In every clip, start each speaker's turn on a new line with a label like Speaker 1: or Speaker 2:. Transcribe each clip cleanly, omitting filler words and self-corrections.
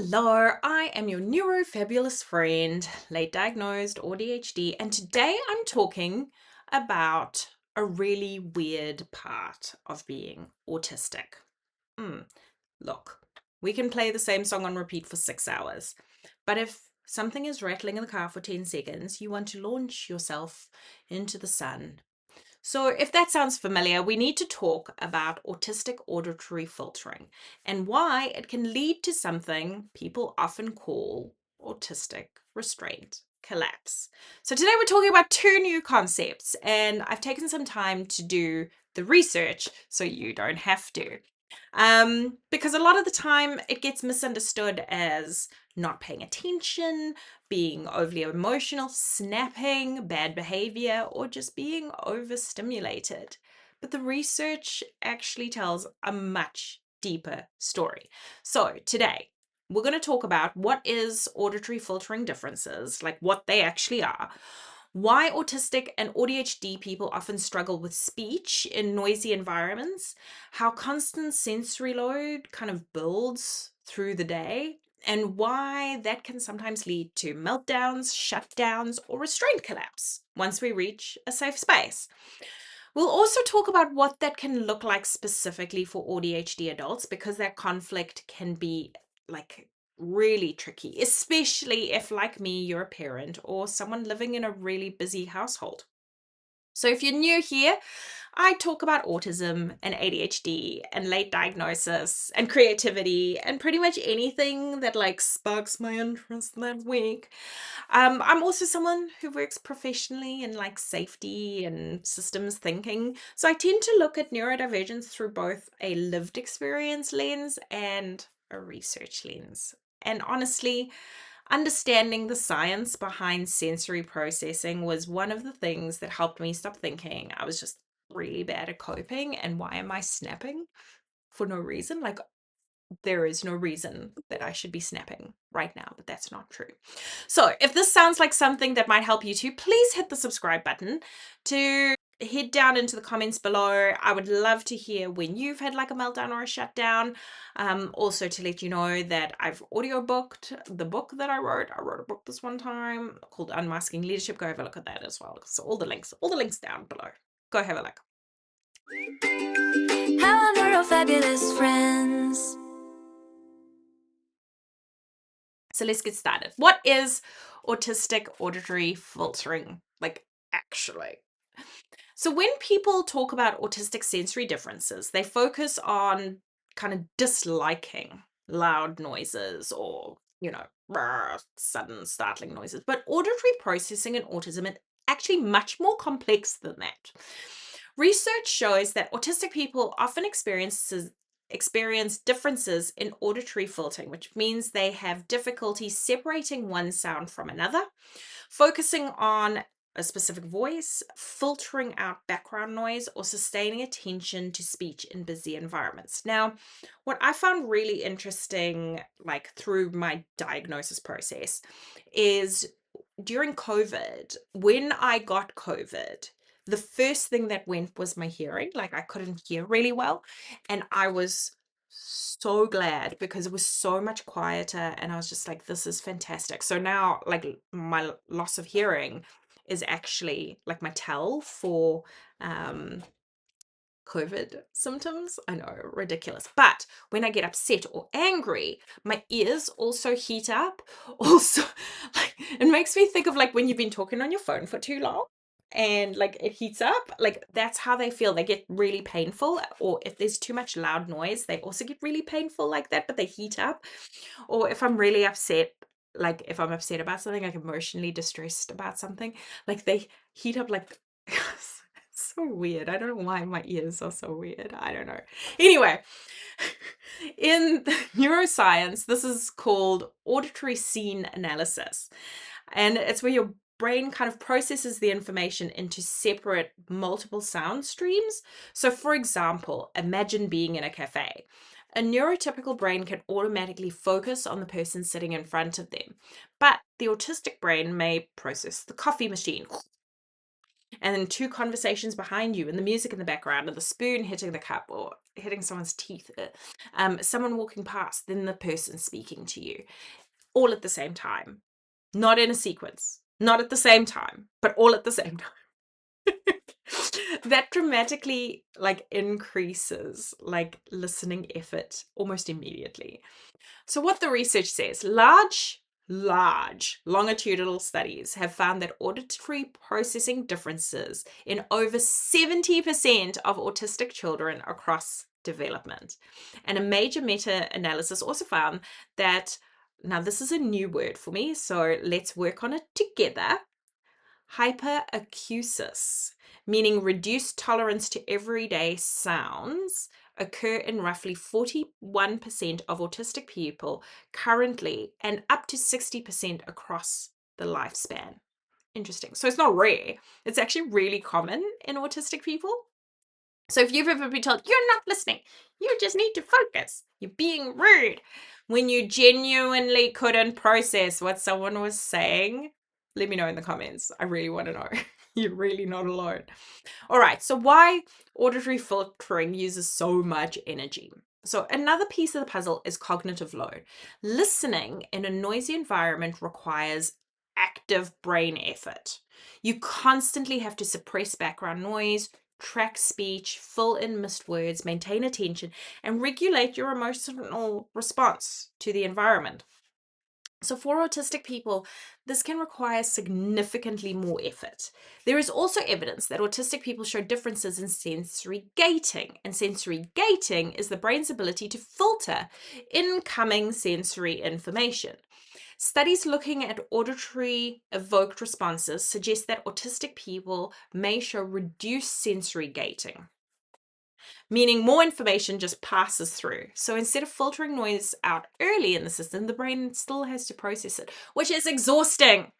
Speaker 1: Hello, I am your neurofabulous friend, late diagnosed AuDHD, and today I'm talking about a really weird part of being autistic. Look, we can play the same song on repeat for 6 hours, but if something is rattling in the car for 10 seconds, you want to launch yourself into the sun. So, if that sounds familiar, we need to talk about autistic auditory filtering and why it can lead to something people often call autistic restraint collapse. So, today we're talking about two new concepts, and I've taken some time to do the research so you don't have to. Because a lot of the time it gets misunderstood as not paying attention, being overly emotional, snapping, bad behavior, or just being overstimulated. But the research actually tells a much deeper story. So today, we're going to talk about what is auditory filtering differences, like what they actually are, why autistic and AuDHD people often struggle with speech in noisy environments, how constant sensory load kind of builds through the day, and why that can sometimes lead to meltdowns, shutdowns, or restraint collapse once we reach a safe space. We'll also talk about what that can look like specifically for AuDHD adults because that conflict can be like really tricky, especially if, like me, you're a parent or someone living in a really busy household. So if you're new here, I talk about autism and ADHD and late diagnosis and creativity and pretty much anything that like sparks my interest that week. I'm also someone who works professionally in like safety and systems thinking. So I tend to look at neurodivergence through both a lived experience lens and a research lens. And honestly, understanding the science behind sensory processing was one of the things that helped me stop thinking I was just really bad at coping and why am I snapping for no reason? Like, there is no reason that I should be snapping right now, but that's not true. So if this sounds like something that might help you too, please hit the subscribe button to head down into the comments below. I would love to hear when you've had like a meltdown or a shutdown. Also to let you know that I've audiobooked the book that I wrote. I wrote a book this one time called Unmasking Leadership. Go have a look at that as well. So all the links down below. Go have a look.
Speaker 2: How are our fabulous friends?
Speaker 1: So let's get started. What is autistic auditory filtering? Like, actually. So when people talk about autistic sensory differences, they focus on kind of disliking loud noises or, sudden startling noises. But auditory processing in autism is actually much more complex than that. Research shows that autistic people often experience differences in auditory filtering, which means they have difficulty separating one sound from another, focusing on a specific voice, filtering out background noise, or sustaining attention to speech in busy environments. Now, what I found really interesting, like through my diagnosis process, is during COVID, when I got COVID, the first thing that went was my hearing. Like I couldn't hear really well. And I was so glad because it was so much quieter. And I was just like, this is fantastic. So now, like, my loss of hearing is actually like my tell for COVID symptoms. I know, ridiculous. But when I get upset or angry, my ears also heat up. Also, like, it makes me think of like when you've been talking on your phone for too long and like it heats up. Like that's how they feel. They get really painful. Or if there's too much loud noise, they also get really painful like that, but they heat up. Or if I'm really upset, like if I'm upset about something, like emotionally distressed about something, like they heat up like so weird. I don't know why my ears are so weird. I don't know. Anyway, in neuroscience, this is called auditory scene analysis. And it's where your brain kind of processes the information into separate multiple sound streams. So for example, imagine being in a cafe. A neurotypical brain can automatically focus on the person sitting in front of them, but the autistic brain may process the coffee machine and then two conversations behind you, and the music in the background, and the spoon hitting the cup or hitting someone's teeth, someone walking past, then the person speaking to you, all at the same time, not in a sequence, not at the same time, but all at the same time. That dramatically increases listening effort almost immediately. So what the research says, large longitudinal studies have found that auditory processing differences in over 70% of autistic children across development. And a major meta-analysis also found that, now this is a new word for me, so let's work on it together. Hyperacusis, meaning reduced tolerance to everyday sounds, occur in roughly 41% of autistic people currently and up to 60% across the lifespan. Interesting. So it's not rare. It's actually really common in autistic people. So if you've ever been told, you're not listening, you just need to focus, you're being rude, when you genuinely couldn't process what someone was saying, let me know in the comments. I really want to know. You're really not alone. All right, so why auditory filtering uses so much energy? So another piece of the puzzle is cognitive load. Listening in a noisy environment requires active brain effort. You constantly have to suppress background noise, track speech, fill in missed words, maintain attention, and regulate your emotional response to the environment. So for autistic people, this can require significantly more effort. There is also evidence that autistic people show differences in sensory gating, and sensory gating is the brain's ability to filter incoming sensory information. Studies looking at auditory evoked responses suggest that autistic people may show reduced sensory gating, meaning more information just passes through. So instead of filtering noise out early in the system, the brain still has to process it, which is exhausting.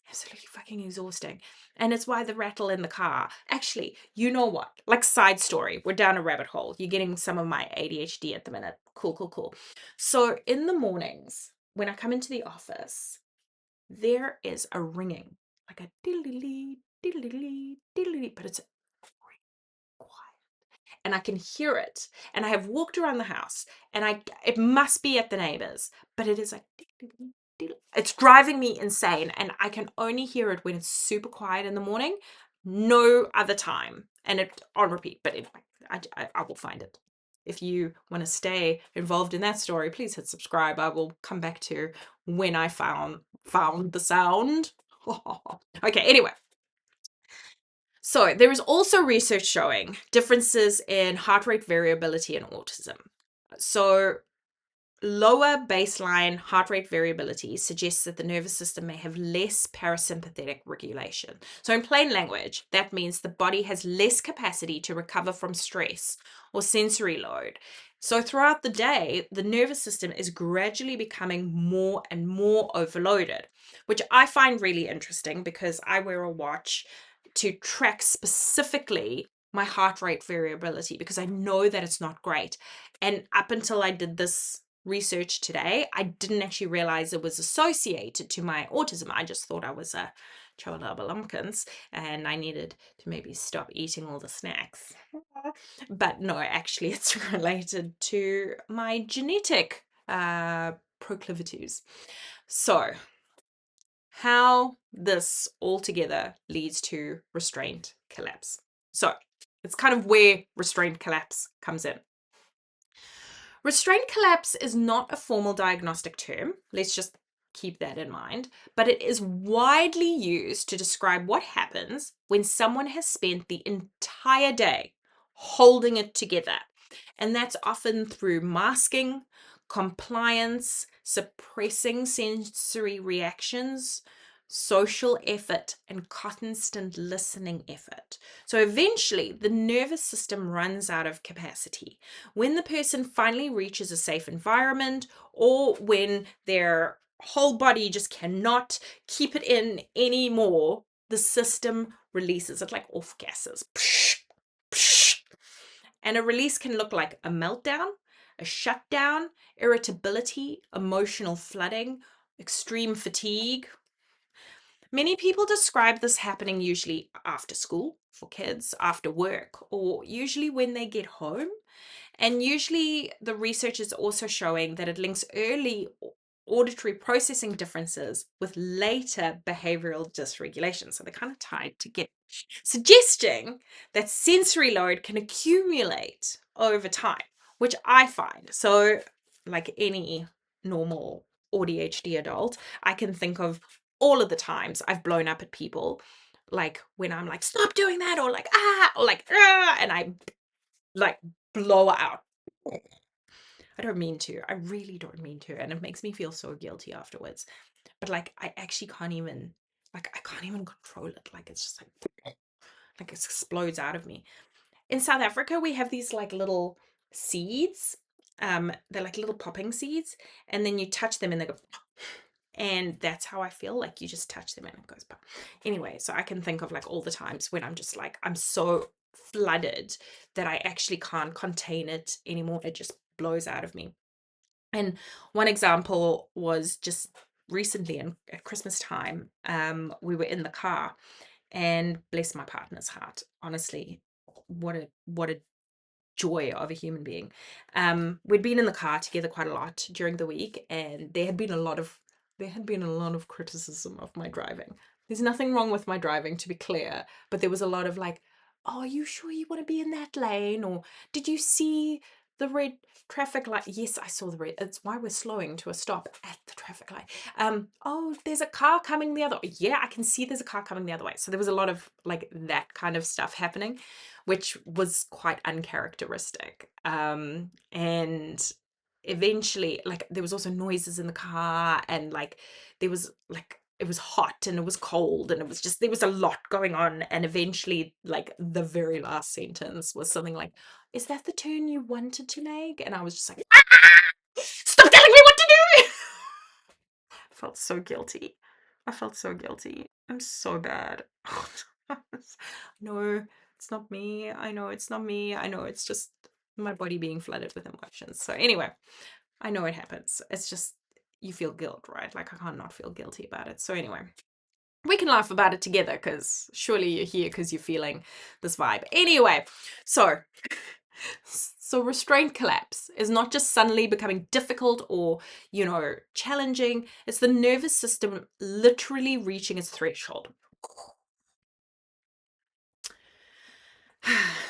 Speaker 1: Absolutely fucking exhausting. And it's why the rattle in the car. Actually, you know what? Side story. We're down a rabbit hole. You're getting some of my ADHD at the minute. Cool. So in the mornings, when I come into the office, there is a ringing, like a diddly, diddly, diddly, but it's quiet. And I can hear it. And I have walked around the house, and it must be at the neighbors, but it is like it's driving me insane, and I can only hear it when it's super quiet in the morning, no other time, and it on repeat. But anyway, I will find it. If you want to stay involved in that story, please hit subscribe. I will come back to when I found the sound. Okay, anyway. So there is also research showing differences in heart rate variability in autism. So lower baseline heart rate variability suggests that the nervous system may have less parasympathetic regulation. So in plain language, that means the body has less capacity to recover from stress or sensory load. So throughout the day, the nervous system is gradually becoming more and more overloaded, which I find really interesting because I wear a watch to track specifically my heart rate variability because I know that it's not great. And up until I did this research today, I didn't actually realize it was associated to my autism. I just thought I was a child lumpkins and I needed to maybe stop eating all the snacks. But no, actually it's related to my genetic proclivities. So how this altogether leads to restraint collapse. So it's kind of where restraint collapse comes in. Restraint collapse is not a formal diagnostic term. Let's just keep that in mind. But it is widely used to describe what happens when someone has spent the entire day holding it together. And that's often through masking, compliance, suppressing sensory reactions, social effort, and constant listening effort. So eventually, the nervous system runs out of capacity. When the person finally reaches a safe environment, or when their whole body just cannot keep it in anymore, the system releases it like off gases. And a release can look like a meltdown, a shutdown, irritability, emotional flooding, extreme fatigue. Many people describe this happening usually after school for kids, after work, or usually when they get home. And usually the research is also showing that it links early auditory processing differences with later behavioral dysregulation. So they're kind of tied together, suggesting that sensory load can accumulate over time, which I find. So, like any normal AuDHD adult, I can think of all of the times I've blown up at people, like when I'm like, stop doing that, or like, ah, or like, ah, and I like blow out. I don't mean to. I really don't mean to. And it makes me feel so guilty afterwards. But like I actually can't even I can't even control it. Like it's just like it explodes out of me. In South Africa, we have these like little seeds. They're like little popping seeds, and then you touch them and they go and that's how I feel. Like you just touch them and it goes pop. Anyway, so I can think of like all the times when I'm just like I'm so flooded that I actually can't contain it anymore. It just blows out of me. And one example was just recently at Christmas time. We were in the car, and bless my partner's heart, honestly, what a joy of a human being. We'd been in the car together quite a lot during the week, and there had been a lot of criticism of my driving. There's nothing wrong with my driving, to be clear, but there was a lot of like, oh, are you sure you want to be in that lane? Or did you see the red traffic light? Yes, I saw the red. It's why we're slowing to a stop at the traffic light. Oh, there's a car coming the other way. Yeah, I can see there's a car coming the other way. So there was a lot of like that kind of stuff happening, which was quite uncharacteristic. And eventually, like, there was also noises in the car, and like there was like it was hot and it was cold and it was just there was a lot going on. And eventually, like, the very last sentence was something like, is that the turn you wanted to make? And I was just like, stop telling me what to do. I felt so guilty. I felt so guilty. I'm so bad. No, it's not me. I know it's not me. I know it's just my body being flooded with emotions. So anyway, I know it happens. It's just you feel guilt, right? Like I can't not feel guilty about it. So anyway, we can laugh about it together because surely you're here because you're feeling this vibe. Anyway, so restraint collapse is not just suddenly becoming difficult or, challenging. It's the nervous system literally reaching its threshold.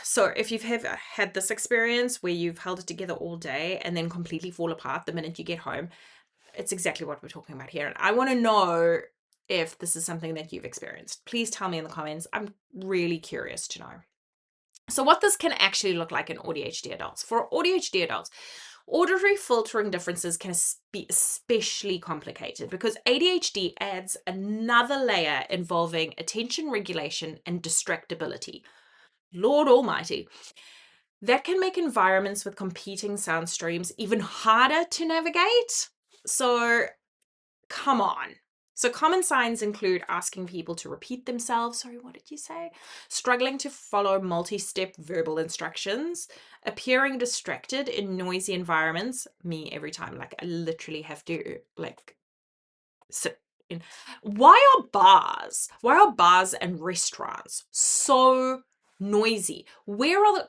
Speaker 1: So if you've ever had this experience where you've held it together all day and then completely fall apart the minute you get home, it's exactly what we're talking about here. And I want to know if this is something that you've experienced. Please tell me in the comments. I'm really curious to know. So what this can actually look like in AuDHD adults. For AuDHD adults, auditory filtering differences can be especially complicated because ADHD adds another layer involving attention regulation and distractibility. Lord Almighty. That can make environments with competing sound streams even harder to navigate. So, come on. So, common signs include asking people to repeat themselves. Sorry, what did you say? Struggling to follow multi step verbal instructions, appearing distracted in noisy environments. Me every time. Like, I literally have to, like, sit in. Why are bars and restaurants so noisy? Where are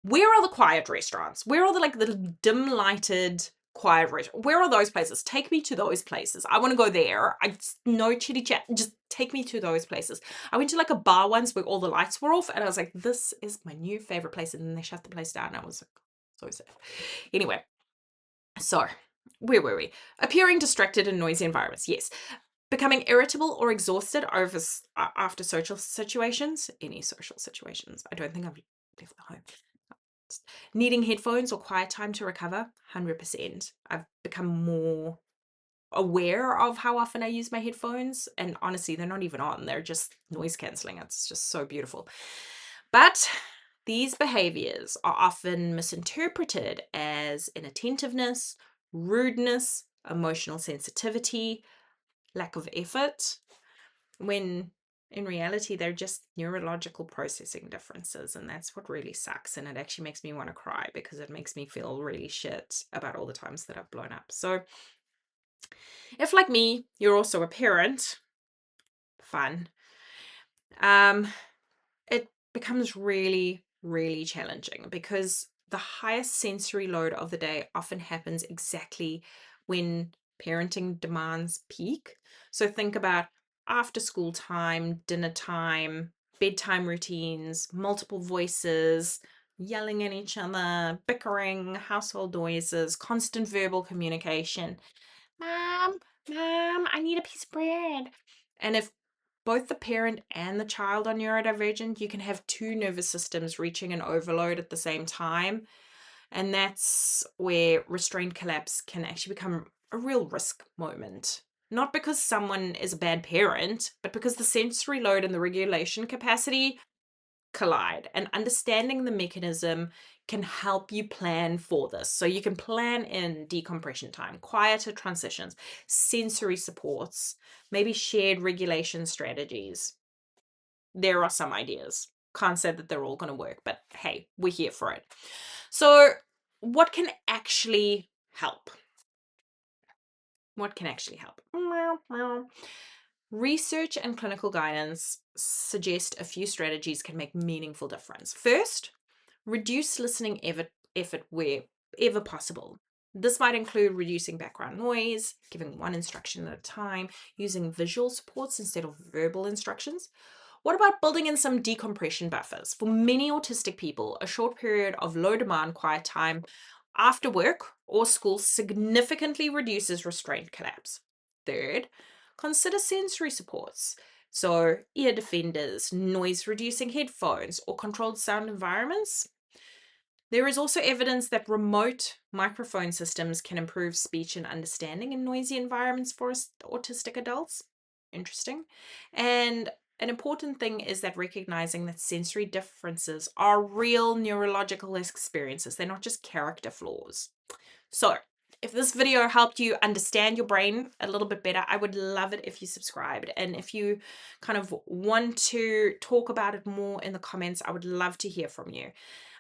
Speaker 1: the quiet restaurants? Where are the like the dim lighted quiet restaurants? Where are those places? Take me to those places. I want to go there. No chitty chat. Just take me to those places. I went to like a bar once where all the lights were off, and I was like, this is my new favorite place. And then they shut the place down. And I was like, so sad. Anyway, so where were we? Appearing distracted in noisy environments. Yes. Becoming irritable or exhausted after social situations. Any social situations. I don't think I've left the home. Needing headphones or quiet time to recover, 100%. I've become more aware of how often I use my headphones, and honestly, they're not even on, they're just noise cancelling. It's just so beautiful. But these behaviors are often misinterpreted as inattentiveness, rudeness, emotional sensitivity, lack of effort, when in reality they're just neurological processing differences. And that's what really sucks, and it actually makes me want to cry because it makes me feel really shit about all the times that I've blown up. So if, like me, you're also a parent, fun. It becomes really, really challenging because the highest sensory load of the day often happens exactly when parenting demands peak. So think about after school time, dinner time, bedtime routines, multiple voices, yelling at each other, bickering, household noises, constant verbal communication. Mom, Mom, I need a piece of bread. And if both the parent and the child are neurodivergent, you can have two nervous systems reaching an overload at the same time. And that's where restraint collapse can actually become a real risk moment. Not because someone is a bad parent, but because the sensory load and the regulation capacity collide. And understanding the mechanism can help you plan for this. So you can plan in decompression time, quieter transitions, sensory supports, maybe shared regulation strategies. There are some ideas. Can't say that they're all going to work, but hey, we're here for it. So, what can actually help? What can actually help? Research and clinical guidance suggest a few strategies can make meaningful difference. First, reduce listening effort wherever possible. This might include reducing background noise, giving one instruction at a time, using visual supports instead of verbal instructions. What about building in some decompression buffers? For many autistic people, a short period of low demand quiet time after work or school significantly reduces restraint collapse. Third, consider sensory supports. So, ear defenders, noise reducing headphones, or controlled sound environments. There is also evidence that remote microphone systems can improve speech and understanding in noisy environments for autistic adults. Interesting. And an important thing is that recognizing that sensory differences are real neurological experiences, they're not just character flaws. So, if this video helped you understand your brain a little bit better, I would love it if you subscribed. And if you kind of want to talk about it more in the comments, I would love to hear from you.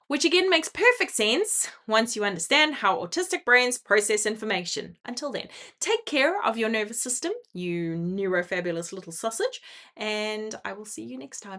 Speaker 1: Which again makes perfect sense once you understand how autistic brains process information. Until then, take care of your nervous system, you neurofabulous little sausage, and I will see you next time.